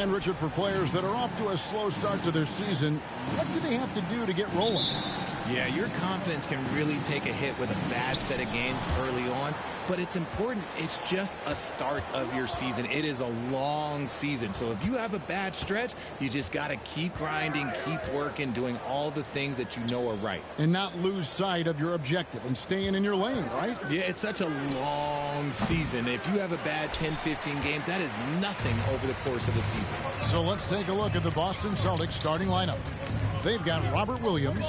And, Richard, for players that are off to a slow start to their season, what do they have to do to get rolling? Yeah, your confidence can really take a hit with a bad set of games early on, but it's important. It's just a start of your season. It is a long season, so if you have a bad stretch, you just got to keep grinding, keep working, doing all the things that you know are right. And not lose sight of your objective and staying in your lane, right? Yeah, it's such a long season. If you have a bad 10, 15 games, that is nothing over the course of a season. So let's take a look at the Boston Celtics starting lineup. They've got Robert Williams,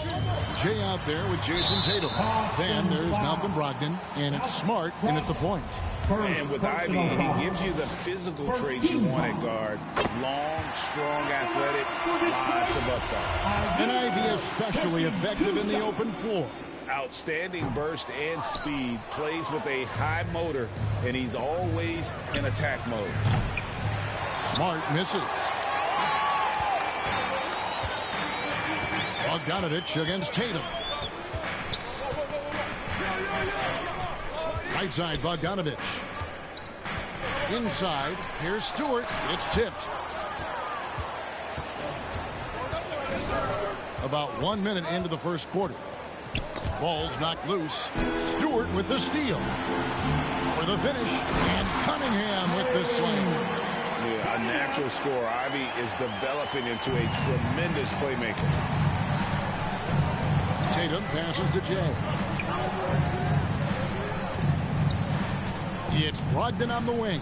Jay out there with Jason Tatum. Then there's Malcolm Brogdon, and it's Smart in at the point. And with Ivy, he gives you the physical traits you want at guard. Long, strong, athletic, lots of upside. And Ivy especially effective in the open floor. Outstanding burst and speed, plays with a high motor, and he's always in attack mode. Smart misses. Bogdanovich against Tatum. Right side, Bogdanovich. Inside, here's Stewart. It's tipped. About 1 minute into the first quarter. Ball's knocked loose. Stewart with the steal. For the finish, and Cunningham with the slam. Yeah, a natural scorer. Ivy is developing into a tremendous playmaker. Tatum passes to Jay. It's Brogdon on the wing.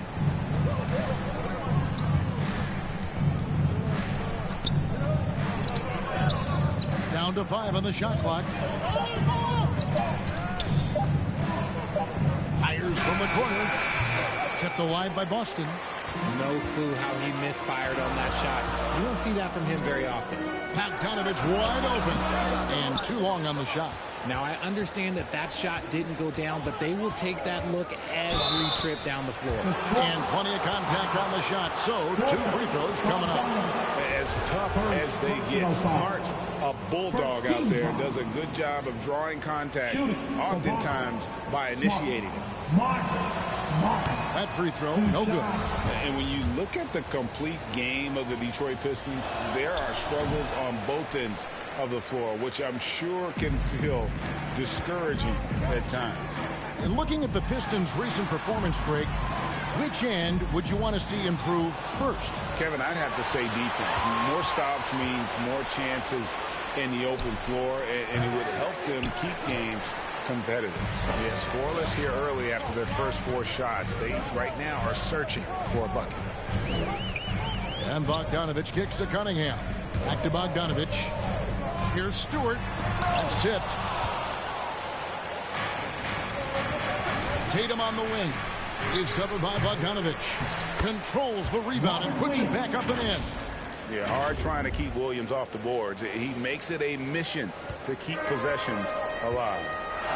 Down to 5 on the shot clock. Fires from the corner. Kept alive by Boston. No clue how he misfired on that shot. You don't see that from him very often. Bogdanovich wide open. And too long on the shot. Now, I understand that that shot didn't go down, but they will take that look every trip down the floor. And plenty of contact on the shot. So, 2 free throws coming up. As tough as they get, Smart's a bulldog out there. Does a good job of drawing contact, oftentimes by initiating it. That free throw, no good. And when you look at the complete game of the Detroit Pistons, there are struggles on both ends of the floor, which I'm sure can feel discouraging at times. And looking at the Pistons' recent performance, Greg, which end would you want to see improve first? Kevin, I'd have to say defense. More stops means more chances in the open floor, and it would help them keep games competitive. Yeah, scoreless here early after their first 4 shots. They right now are searching for a bucket. And Bogdanovich kicks to Cunningham. Back to Bogdanovich. Here's Stewart. That's tipped. Tatum on the wing. He's covered by Bogdanovich. Controls the rebound and puts it back up and in. Yeah, hard trying to keep Williams off the boards. He makes it a mission to keep possessions alive.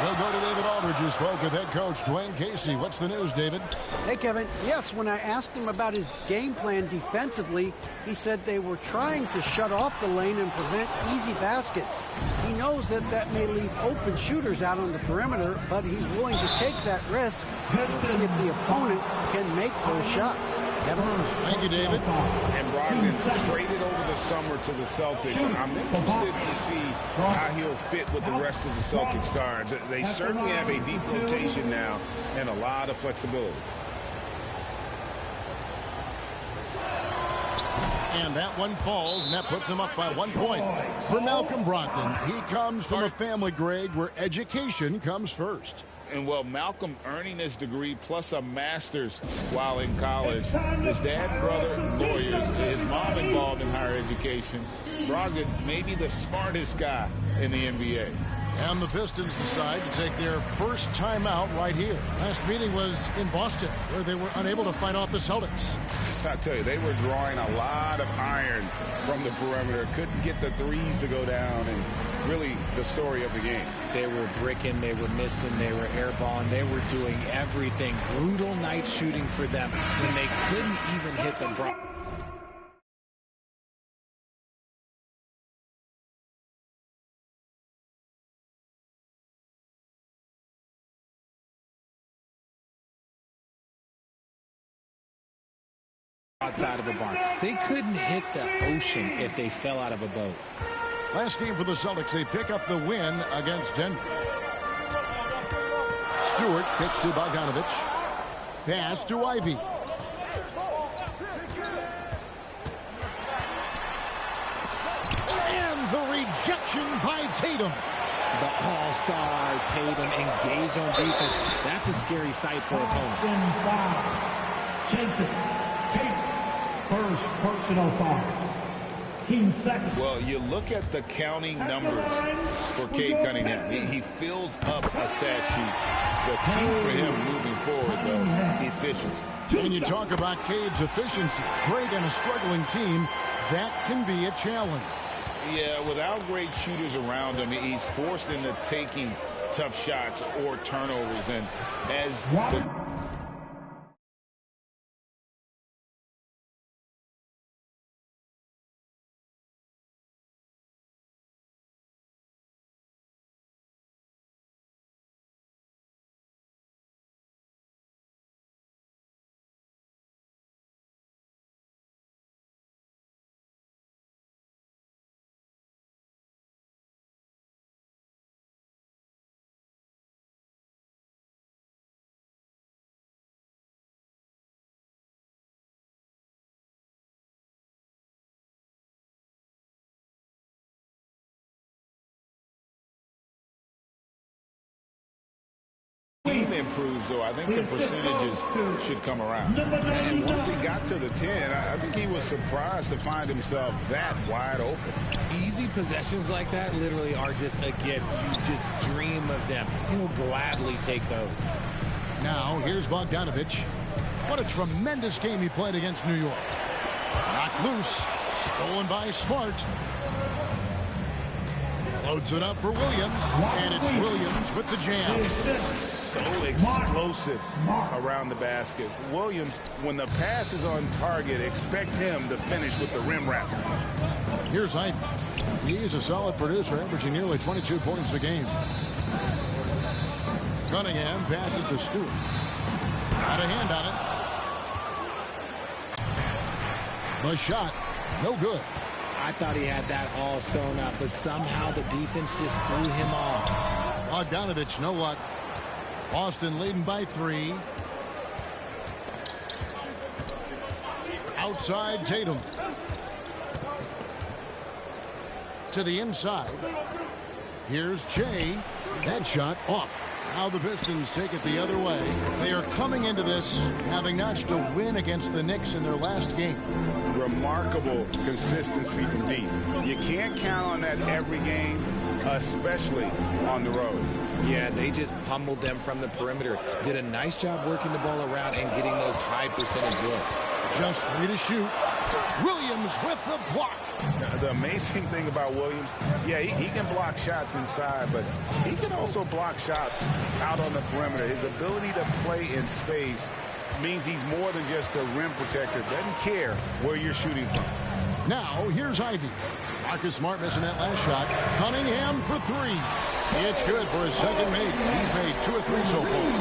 We'll go to David Aldridge, who spoke with head coach Dwayne Casey. What's the news, David? Hey, Kevin. Yes, when I asked him about his game plan defensively, he said they were trying to shut off the lane and prevent easy baskets. He knows that that may leave open shooters out on the perimeter, but he's willing to take that risk and see if the opponent can make those shots. Kevin? Thank you, David. And Brogdon traded over the summer to the Celtics. I'm interested to see how he'll fit with the rest of the Celtics guards. They certainly have a deep rotation now and a lot of flexibility. And that one falls, and that puts him up by 1 point. For Malcolm Brogdon, he comes from a family, Greg, where education comes first. And, well, Malcolm earning his degree plus a master's while in college. His dad and brother, lawyers. His mom involved in higher education. Brogdon may be the smartest guy in the NBA. And the Pistons decide to take their first timeout right here. Last meeting was in Boston, where they were unable to fight off the Celtics. I tell you, they were drawing a lot of iron from the perimeter. Couldn't get the threes to go down, and really the story of the game. They were bricking, they were missing, they were airballing, they were doing everything. Brutal night shooting for them when they couldn't even hit the outside of a barn. They couldn't hit the ocean if they fell out of a boat. Last game for the Celtics, they pick up the win against Denver. Stewart kicks to Bogdanovich. Pass to Ivy. And the rejection by Tatum. The all-star Tatum engaged on defense. That's a scary sight for opponents. Jason Tatum, first personal foul. Team second. Well, you look at the counting numbers for Cade Cunningham. He fills up a stat sheet. The key for him moving forward, though, efficiency. And you talk about Cade's efficiency. Great in a struggling team. That can be a challenge. Yeah, without great shooters around him, he's forced into taking tough shots or turnovers. And as the team improves, though, I think the percentages should come around. And once he got to the 10, I think he was surprised to find himself that wide open. Easy possessions like that literally are just a gift. You just dream of them. He'll gladly take those. Now, here's Bogdanovich. What a tremendous game he played against New York. Knocked loose. Stolen by Smart. Floats it up for Williams. And it's Williams with the jam. So explosive around the basket. Williams, when the pass is on target, expect him to finish with the rim wrap. Here's Ivy. He's a solid producer, averaging nearly 22 points a game. Cunningham passes to Stewart. Got a hand on it. The shot, no good. I thought he had that all sewn up, but somehow the defense just threw him off. Bogdanovich, no luck. Boston leading by 3. Outside Tatum. To the inside. Here's Jay. That shot off. Now the Pistons take it the other way. They are coming into this having notched a win against the Knicks in their last game. Remarkable consistency from deep. You can't count on that every game, especially on the road. Yeah, they just pummeled them from the perimeter. Did a nice job working the ball around and getting those high percentage looks. Just 3 to shoot. Williams with the block. The amazing thing about Williams, yeah, he can block shots inside, but he can also block shots out on the perimeter. His ability to play in space means he's more than just a rim protector. Doesn't care where you're shooting from. Now, here's Ivy. Marcus Smart missing that last shot. Cunningham for 3. It's good for his second make. He's made 2 or 3 so far.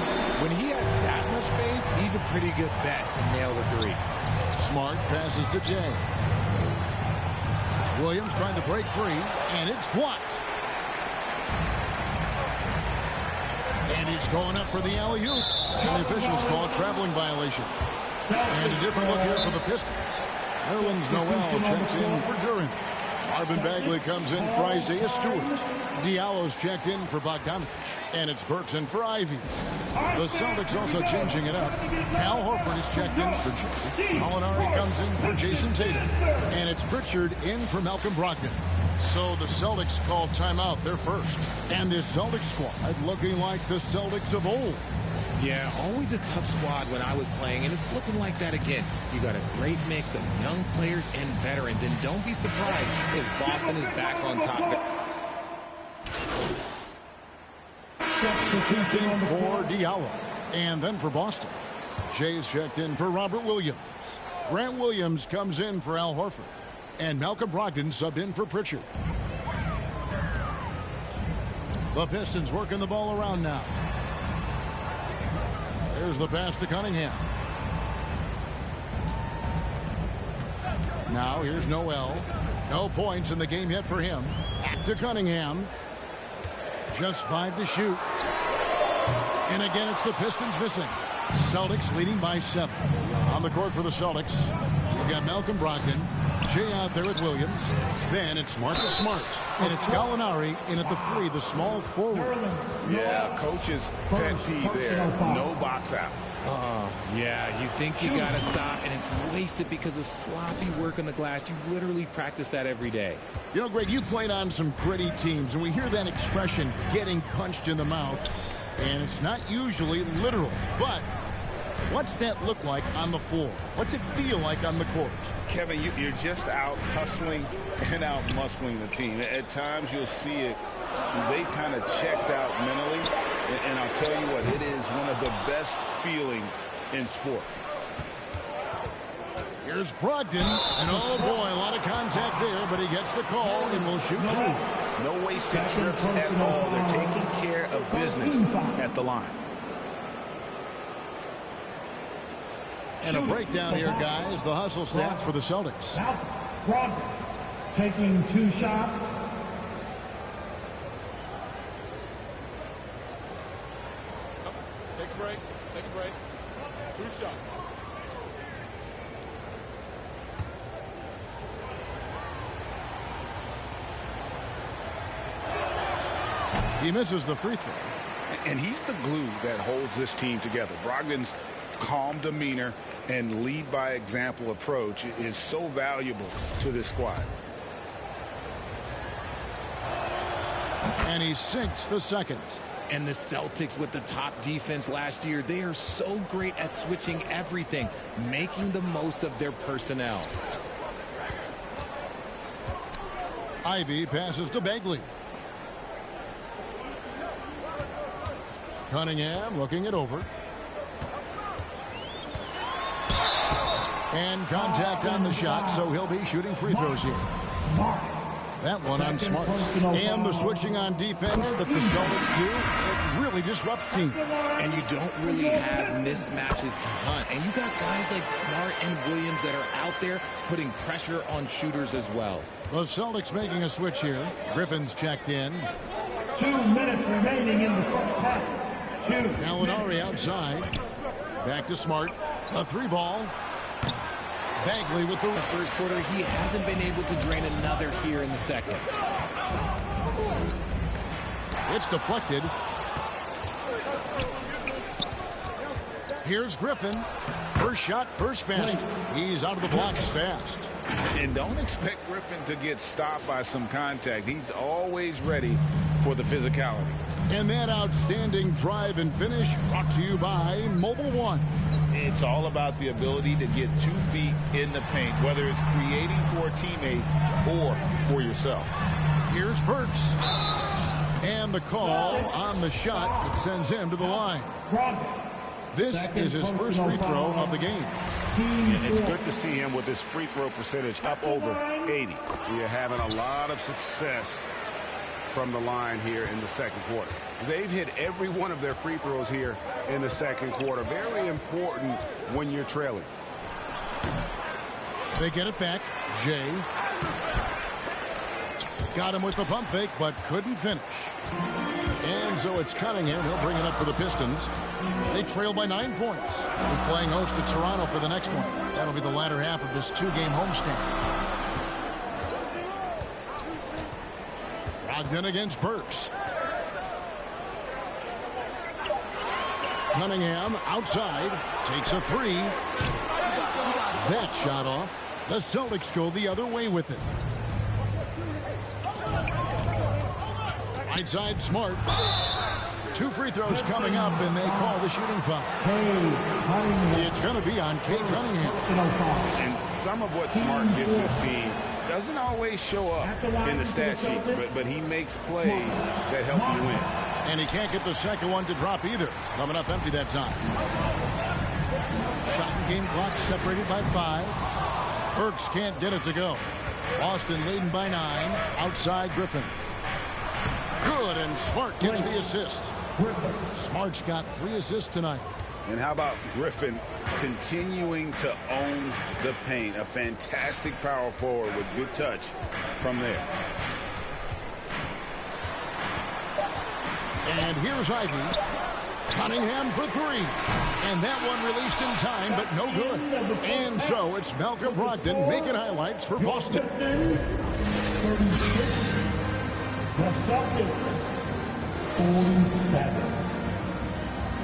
When he has that much space, he's a pretty good bet to nail the 3. Smart passes to Jay. Williams trying to break free, and it's blocked. And he's going up for the alley-oop. And the officials call a traveling violation. And a different look here for the Pistons. Nerlens Noel checks in for Duren. Marvin Bagley comes in for Isaiah Stewart. Diallo's checked in for Bogdanovich. And it's Burks in for Ivy. The Celtics also changing it up. Al Horford is checked in for Jay. Molinari comes in for Jason Tatum. And it's Pritchard in for Malcolm Brogdon. So the Celtics call timeout. They're first. And this Celtics squad looking like the Celtics of old. Yeah, always a tough squad when I was playing, and it's looking like that again. You got a great mix of young players and veterans, and don't be surprised if Boston is back on top. Checked in for Diallo. And then for Boston, Jay's checked in for Robert Williams. Grant Williams comes in for Al Horford. And Malcolm Brogdon subbed in for Pritchard. The Pistons working the ball around now. There's the pass to Cunningham. Now here's Noel. No points in the game yet for him. Back to Cunningham. Just 5 to shoot. And again, it's the Pistons missing. Celtics leading by 7. On the court for the Celtics, you've got Malcolm Brogdon. Jay out there with Williams. Then it's Marcus Smart. And it's Gallinari in at the 3, the small forward. Yeah, coach's pet peeve there. No box out. Oh, yeah, you think you got to stop, and it's wasted because of sloppy work on the glass. You literally practice that every day. You know, Greg, you played on some gritty teams, and we hear that expression, getting punched in the mouth, and it's not usually literal. But what's that look like on the floor? What's it feel like on the court? Kevin, you're just out hustling and out muscling the team. At times you'll see it. They kind of checked out mentally, and I'll tell you what, it is one of the best feelings in sport. Here's Brogdon, and oh boy, a lot of contact there, but he gets the call and will shoot 2. No wasted trips at all. They're taking care of business at the line. And a breakdown here, guys. The hustle stats for the Celtics. Brogdon taking 2 shots. Take a break. Take a break. 2 shots. He misses the free throw. And he's the glue that holds this team together. Brogdon's calm demeanor and lead by example approach is so valuable to this squad. And he sinks the second. And the Celtics with the top defense last year, they are so great at switching everything, making the most of their personnel. Ivy passes to Bagley. Cunningham looking it over. And contact on the shot, so he'll be shooting free throws here. That one on Smart. And the switching on defense that the Celtics do, it really disrupts teams. And you don't really have mismatches to hunt. And you got guys like Smart and Williams that are out there putting pressure on shooters as well. The Celtics making a switch here. Griffin's checked in. 2 minutes remaining in the first half. Gallinari outside. Back to Smart. A 3-ball. Bagley with the first quarter. He hasn't been able to drain another here in the second. It's deflected. Here's Griffin. First shot, first basket. He's out of the blocks fast. And don't expect Griffin to get stopped by some contact. He's always ready for the physicality. And that outstanding drive and finish brought to you by Mobile One. It's all about the ability to get 2 feet in the paint, whether it's creating for a teammate or for yourself. Here's Burks. And the call on the shot that sends him to the line. This is his first free throw of the game. And it's good to see him with his free throw percentage up over 80. You're having a lot of success from the line here in the second quarter. They've hit every one of their free throws here in the second quarter. Very important when you're trailing. They get it back. Jay. Got him with the pump fake, but couldn't finish. And so it's Cunningham. He'll bring it up for the Pistons. They trail by 9 points. They're playing host to Toronto for the next one. That'll be the latter half of this 2-game homestand. Brogdon against Burks. Cunningham outside. Takes a 3. That shot off. The Celtics go the other way with it. Right side, Smart. 2 free throws coming up, and they call the shooting foul. It's going to be on Cade Cunningham. And some of what Smart gives his team doesn't always show up in the stat sheet, but he makes plays that help you win. And he can't get the second one to drop either. Coming up empty that time. Shot and game clock separated by 5. Burks can't get it to go. Boston leading by 9. Outside Griffin. Good, and Smart gets the assist. Smart's got 3 assists tonight. And how about Griffin continuing to own the paint? A fantastic power forward with good touch from there. And here's Ivy. Cunningham for three. And that one released in time, but no good. And so it's Malcolm Brogdon making highlights for Boston. Pistons, 36. The Celtics, 47.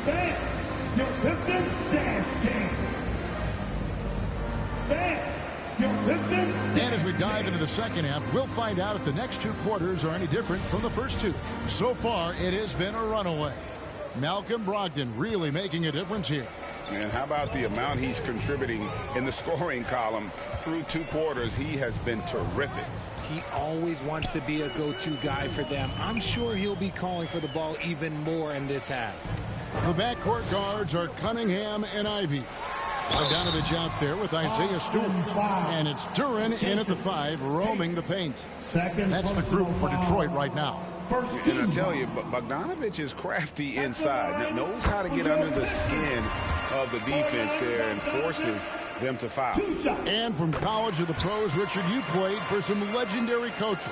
Fans, your Pistons dance team. Fans, your Pistons dance. And as we dive into the second half, we'll find out if the next two quarters are any different from the first two. So far, it has been a runaway. Malcolm Brogdon really making a difference here. And how about the amount he's contributing in the scoring column through two quarters? He has been terrific. He always wants to be a go-to guy for them. I'm sure he'll be calling for the ball even more in this half. The backcourt guards are Cunningham and Ivy. Bogdanovich out there with Isaiah Stewart. And it's Duren in at the 5, roaming the paint. That's the group for Detroit right now. And I tell you, Bogdanovich is crafty inside. Knows how to get under the skin of the defense there and forces them to foul. And from college to the pros, Richard, you played for some legendary coaches.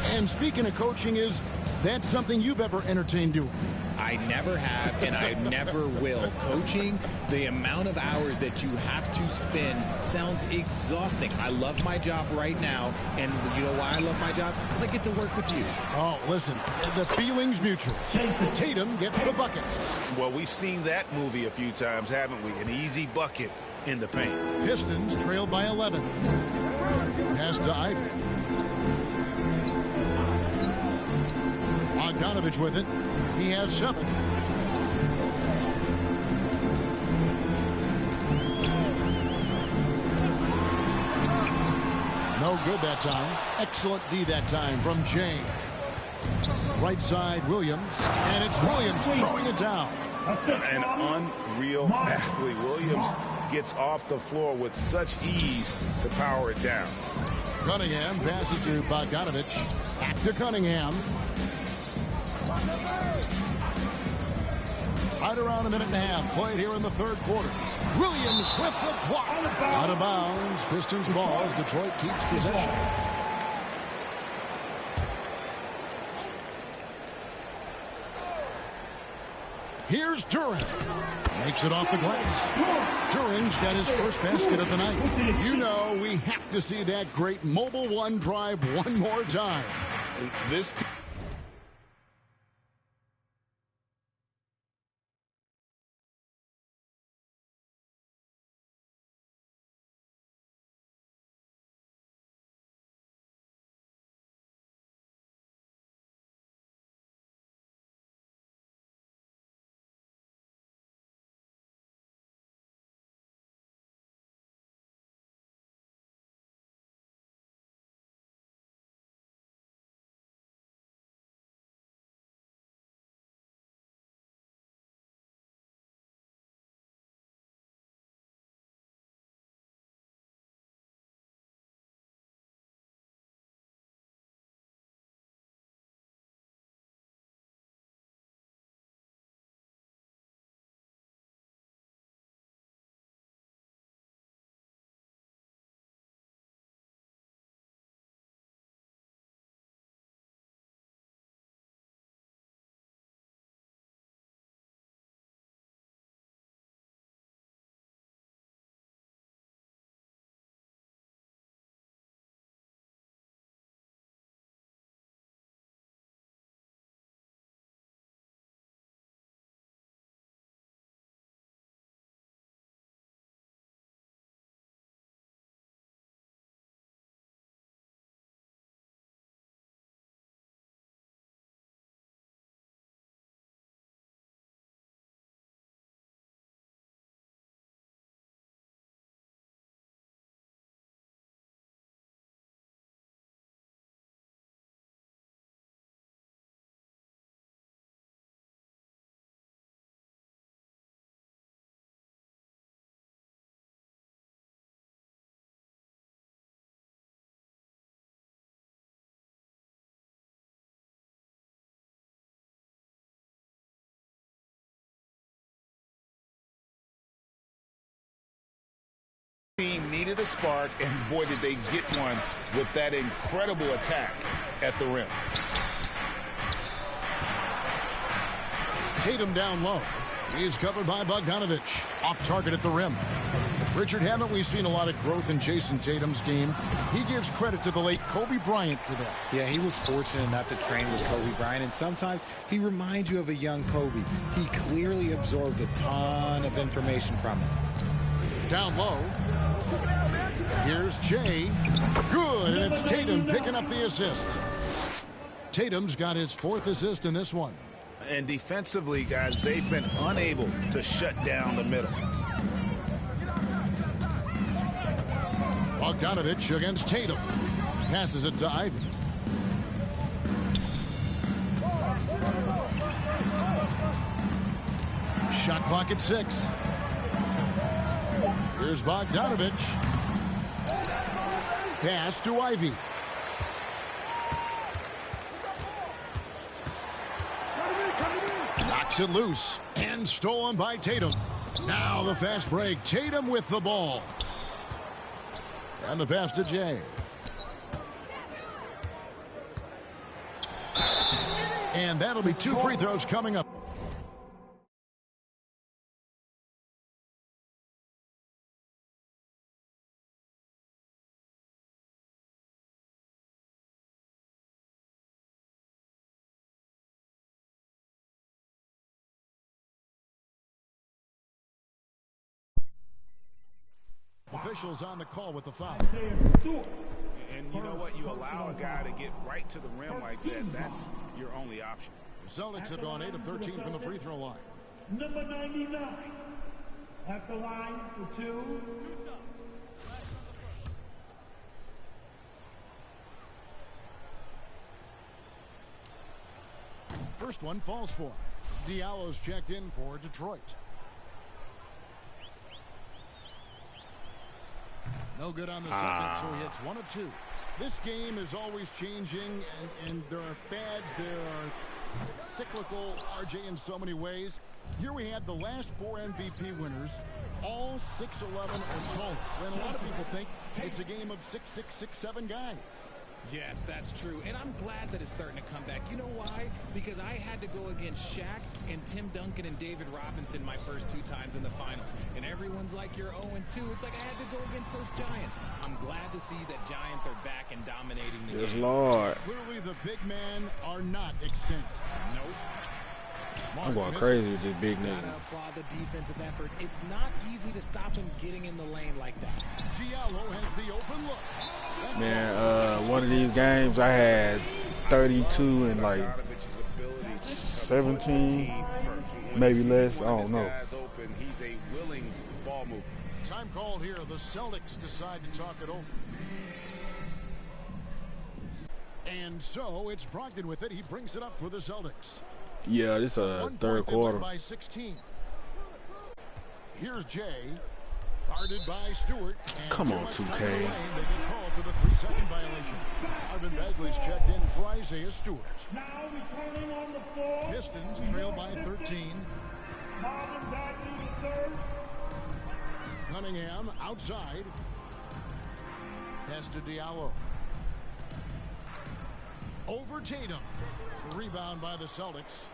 And speaking of coaching, is that something you've ever entertained doing? I never have, and I never will. Coaching, the amount of hours that you have to spend sounds exhausting. I love my job right now, and you know why I love my job? Because I get to work with you. Oh, listen, the feeling's mutual. Tatum gets the bucket. Well, we've seen that movie a few times, haven't we? An easy bucket in the paint. Pistons trailed by 11. Pass to Ivy. Bogdanovich with it. He has 7. No good that time. Excellent D that time from Jane. Right side, Williams. And it's Williams throwing it down. An unreal athlete. Williams gets off the floor with such ease to power it down. Cunningham passes to Bogdanovich. Back to Cunningham. Right around a minute and a half played here in the third quarter. Williams with the block. Out of bounds. Pistons ball as Detroit keeps possession. Here's Duren. Makes it off the glass. Duren's got his first basket of the night. You know we have to see that great Mobile One drive one more time. This Team needed a spark, and boy, did they get one with that incredible attack at the rim. Tatum down low. He's covered by Bogdanovich. Off target at the rim. Richard, haven't we seen a lot of growth in Jason Tatum's game? He gives credit to the late Kobe Bryant for that. Yeah, he was fortunate enough to train with Kobe Bryant, and sometimes he reminds you of a young Kobe. He clearly absorbed a ton of information from him. Down low. Here's Jay. Good, and it's Tatum picking up the assist. Tatum's got his 4th assist in this one. And defensively, guys, they've been unable to shut down the middle. Bogdanovich against Tatum. Passes it to Ivy. Shot clock at 6. Here's Bogdanovich. Pass to Ivy. Knocks it loose and stolen by Tatum. Now the fast break. Tatum with the ball. And the pass to Jay. And that'll be 2 free throws coming up. Officials on the call with the foul. And you know what? You allow a guy to get right to the rim like that. That's your only option. The Celtics have gone 8 of 13 from the free throw line. Number 99 at the line for 2. First one falls for him. Diallo's checked in for Detroit. No good on the second, so he hits 1 of 2. This game is always changing, and there are fads, there are cyclical, RJ, in so many ways. Here we have the last 4 MVP winners, all 6'11" or taller, when a lot of people think it's a game of 6'6", 6'7" guys. Yes, that's true, and I'm glad that it's starting to come back. You know why? Because I had to go against Shaq and Tim Duncan and David Robinson my first 2 times in the finals, and everyone's like, you're 0-2. It's like I had to go against those Giants. I'm glad to see that Giants are back and dominating the game. Yes, Lord. Clearly the big men are not extinct. Nope. Smart I'm going miss. crazy with this big nigga. Gotta applaud the defensive effort. It's not easy to stop him getting in the lane like that. Diallo has the open look. Man, one of these games I had 32 and like 17, maybe less. I don't know. He's a willing ball mover. Time called here. The Celtics decide to talk it over. And so it's Brogdon with it. He brings it up for the Celtics. Yeah, this is a third quarter. By 16. Here's Jay. Guarded by Stewart. And Come on, 2K. They get called for the 3-second violation. Marvin Bagley's checked in for Isaiah Stewart. Now returning on the floor. Pistons trail by 13. Marvin Bagley the 3rd. Cunningham outside. Pass to Diallo. Over Tatum. The rebound by the Celtics.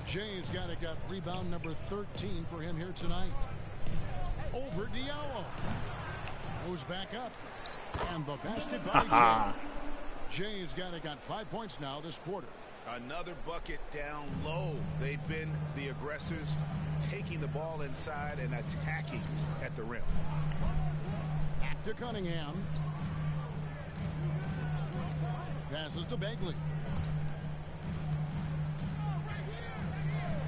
Jay's got rebound number 13 for him here tonight. Over Diallo. Goes back up. And the basket by Jay. Jay's got 5 points now this quarter. Another bucket down low. They've been the aggressors, taking the ball inside and attacking at the rim. Back to Cunningham. Passes to Bagley.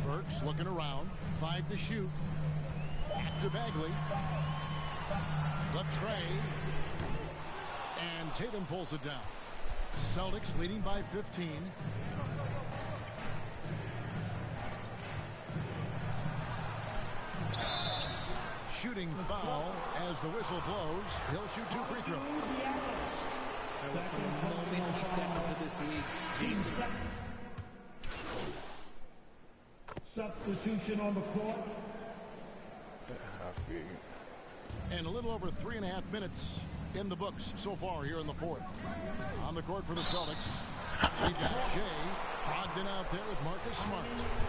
Burks looking around. 5 to shoot. Back to Bagley. The tray. And Tatum pulls it down. Celtics leading by 15. Shooting foul as the whistle blows. He'll shoot 2 free throws. From the moment he stepped into this league, Jason. Substitution on the court. I figured. And a little over 3.5 minutes in the books so far here in the fourth. On the court for the Celtics, we've got Jay Brogdon out there with Marcus Smart.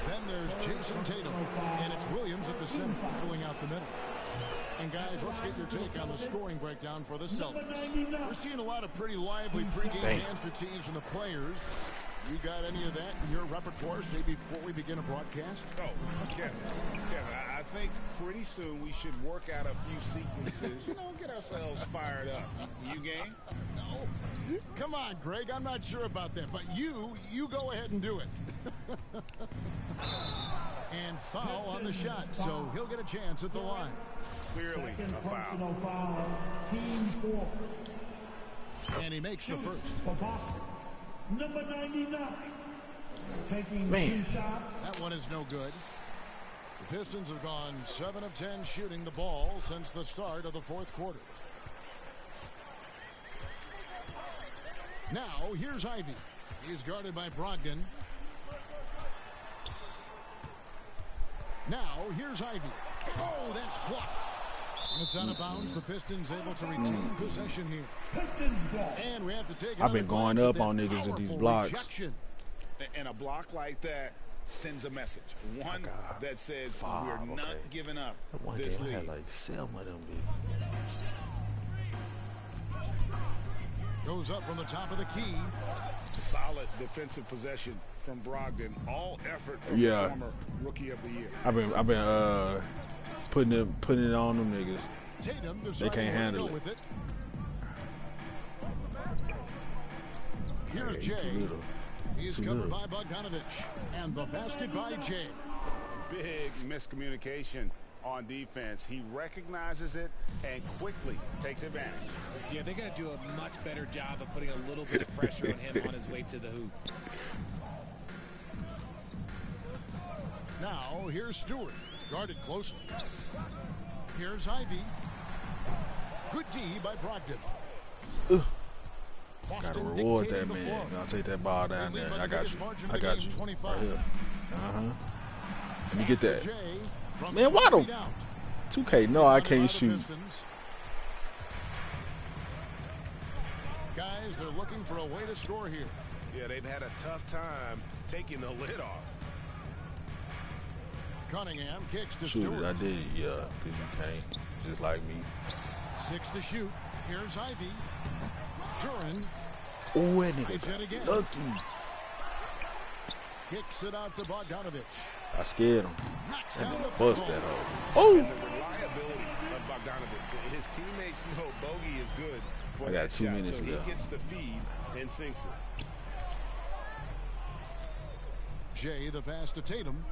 Then there's Jason Tatum, and it's Williams at the center, filling out the middle. And guys, let's get your take on the scoring breakdown for the Celtics. We're seeing a lot of pretty lively pregame dance routines from the players. You got any of that in your repertoire, say, before we begin a broadcast? Oh, Kevin, I think pretty soon we should work out a few sequences, get ourselves fired up. You game? No. Come on, Greg, I'm not sure about that, but you go ahead and do it. And foul on the shot, so he'll get a chance at the line. Clearly Second a foul. personal foul. Team 4. And he makes the first. For Boston. Number 99. Taking 2 shots. That one is no good. The Pistons have gone 7 of 10 shooting the ball since the start of the fourth quarter. Now, here's Ivy. He's guarded by Brogdon. Now, here's Ivy. Oh, that's blocked. It's out of bounds. The Pistons able to retain possession here. Pistons ball. And we have to take I've been going up on niggas with these blocks. Rejection. And a block like that sends a message. One that says we're not giving up One this game I lead. had like 7 of them. Goes up from the top of the key. Solid defensive possession from Brogdon. All effort from the former Rookie of the Year. I've been putting it on them niggas. Tatum They can't handle it. with it. Here's Too Jay. little. He's Too covered little. by Bogdanovich. And the basket by Jay. Big miscommunication on defense. He recognizes it and quickly takes advantage. Yeah, they got to do a much better job of putting a little bit of pressure on him on his way to the hoop. Now, here's Stewart. Guarded closely. Here's Ivy. Good D by Brogdon. Gotta Boston reward dictating that the man. flow. I'll take that ball down They lead there. by the I got biggest you. margin I of the got game, you. 25. Right here. Let me get that. Jay from Man, why 12 don't feet out. 2K? No, I Rebounded by can't the shoot. Pistons. Guys, they're looking for a way to score here. Yeah, they've had a tough time taking the lid off. Cunningham kicks to Shoot it, Stewart. I did. Yeah, because you can't. Just like me. 6 to shoot. Here's Ivy. Duran Oh, that hits it nigga again. lucky. Kicks it out to Bogdanovich. I scared him. Knocks That down the nigga free bust throw. that hoe. And Oh! the reliability of Bogdanovich. His teammates know bogey is good for I that got 2 shot, minutes so he left. gets the feed and sinks it. Jay, the pass to Tatum.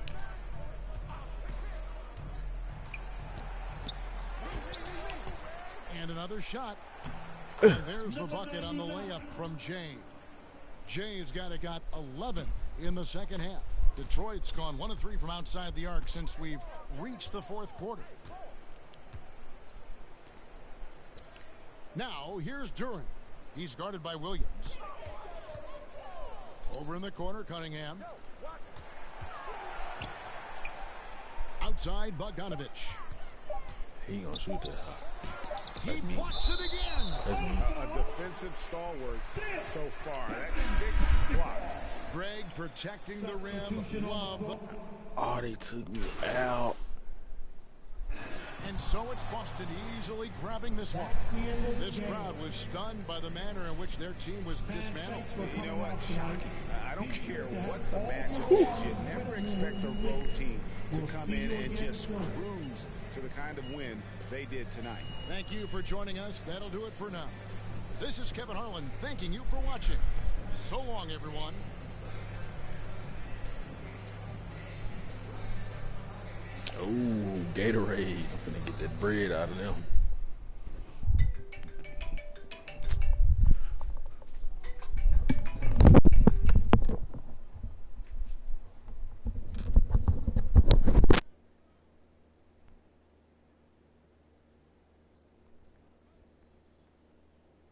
And another shot. And there's the bucket on the layup from Jay. Jay's got 11 in the second half. Detroit's gone 1 of 3 from outside the arc since we've reached the fourth quarter. Now, here's Duran. He's guarded by Williams. Over in the corner, Cunningham. Outside, Bogdanovich. He gonna shoot that. He blocks it again. That's me. A defensive stalwart so far. That's 6 blocks. Greg protecting the rim. Love. Oh, they took me out. And so it's Boston easily grabbing this one. This crowd was stunned by the manner in which their team was dismantled. You know what? Shocking. I don't care what the matchup is. You never expect a road team to come in and just cruise to the kind of win they did tonight. Thank you for joining us. That'll do it for now. This is Kevin Harlan thanking you for watching. So long, everyone. Ooh, Gatorade. I'm finna get that bread out of them.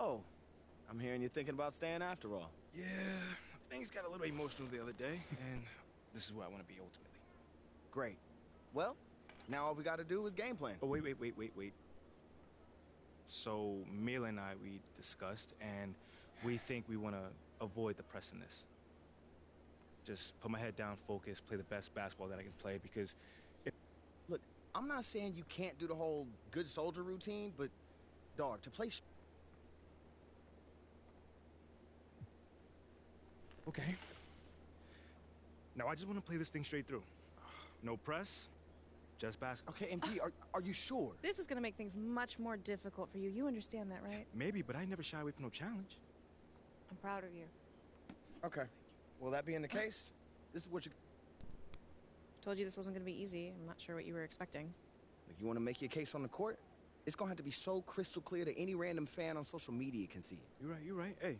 Oh, I'm hearing you're thinking about staying after all. Yeah, things got a little emotional the other day, and this is where I want to be ultimately. Great. Well, now all we got to do is game plan. Oh, wait. So Mila and I, we discussed, and we think we want to avoid the press in this. Just put my head down, focus, play the best basketball that I can play, because Look, I'm not saying you can't do the whole good soldier routine, but, dog, to play... Okay. Now I just want to play this thing straight through. No press, just basketball. Okay, MP, are you sure? This is going to make things much more difficult for you. You understand that, right? Maybe, but I never shy away from no challenge. I'm proud of you. Okay. Well, that being the case, this is what you... Told you this wasn't going to be easy. I'm not sure what you were expecting. You want to make your case on the court? It's going to have to be so crystal clear that any random fan on social media can see it. You're right. Hey.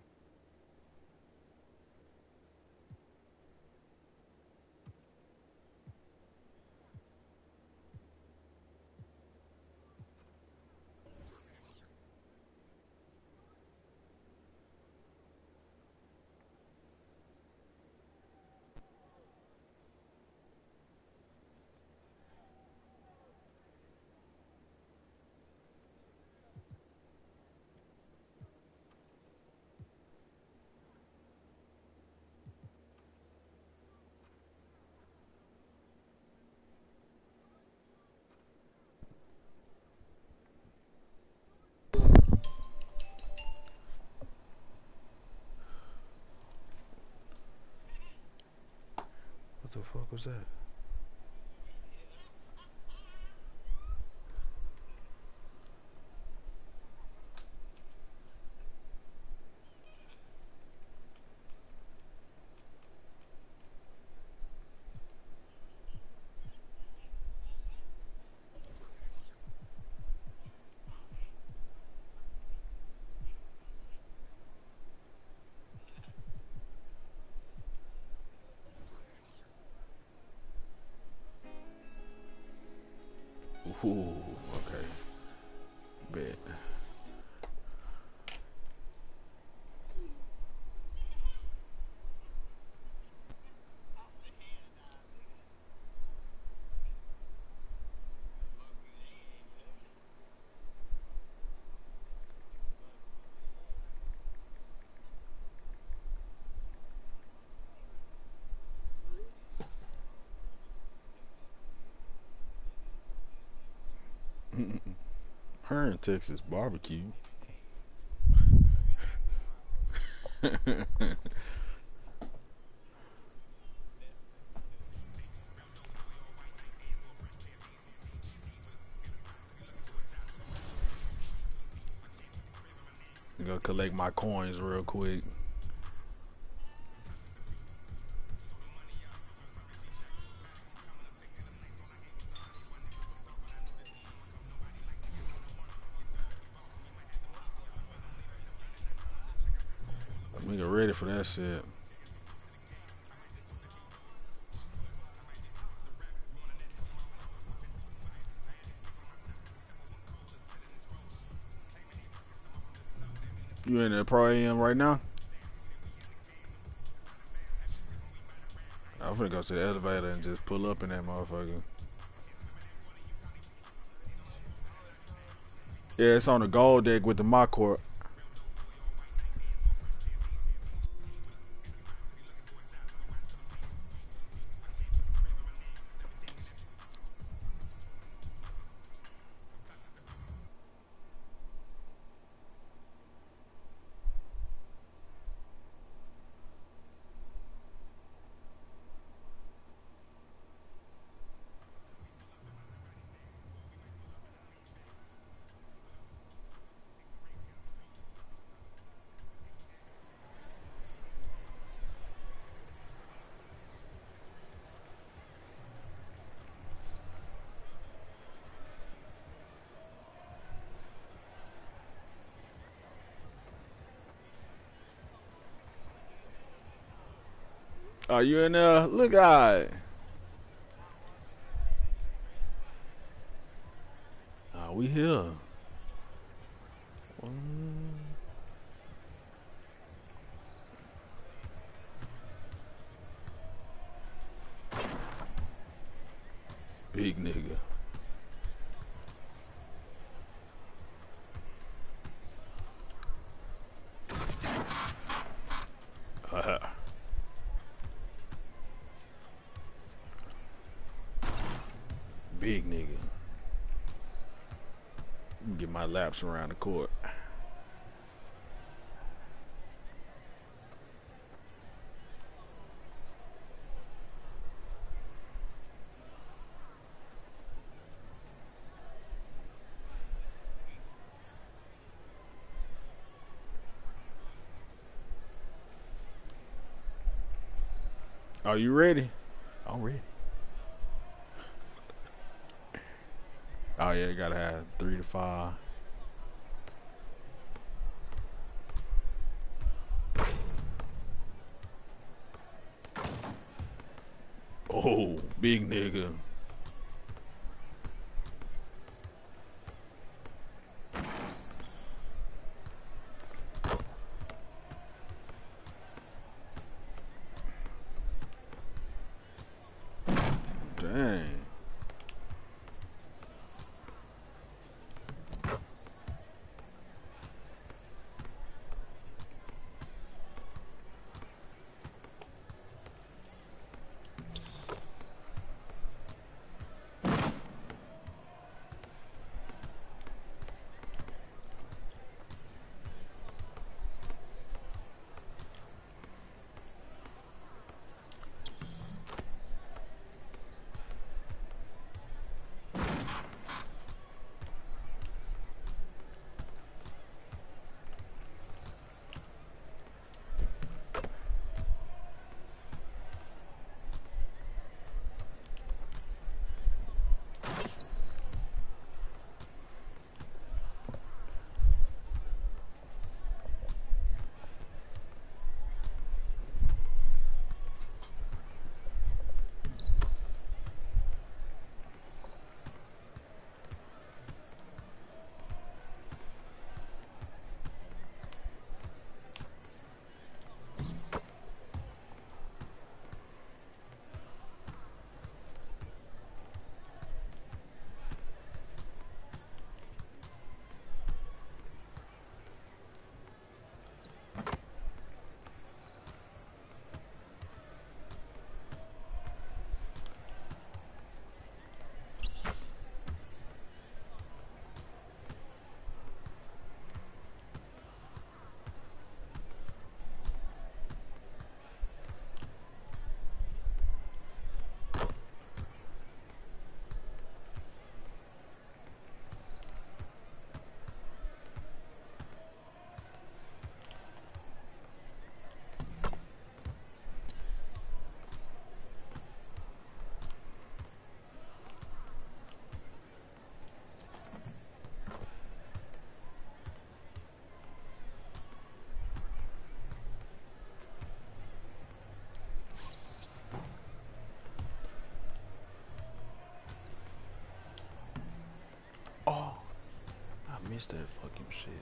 What the fuck was that? Ooh, okay. Bet. Her in Texas barbecue. I'm gonna collect my coins real quick. Nigga ready for that shit. You in the Pro AM right now? I'm finna go to the elevator and just pull up in that motherfucker. Yeah, it's on the gold deck with the mock court. Are you in there? Look at. We here. Big nigga. Big nigga. Get my laps around the court. Are you ready? I'm ready. Oh yeah, you gotta have 3 to 5. Oh, big nigga. Dang. Oh, I missed that fucking shit.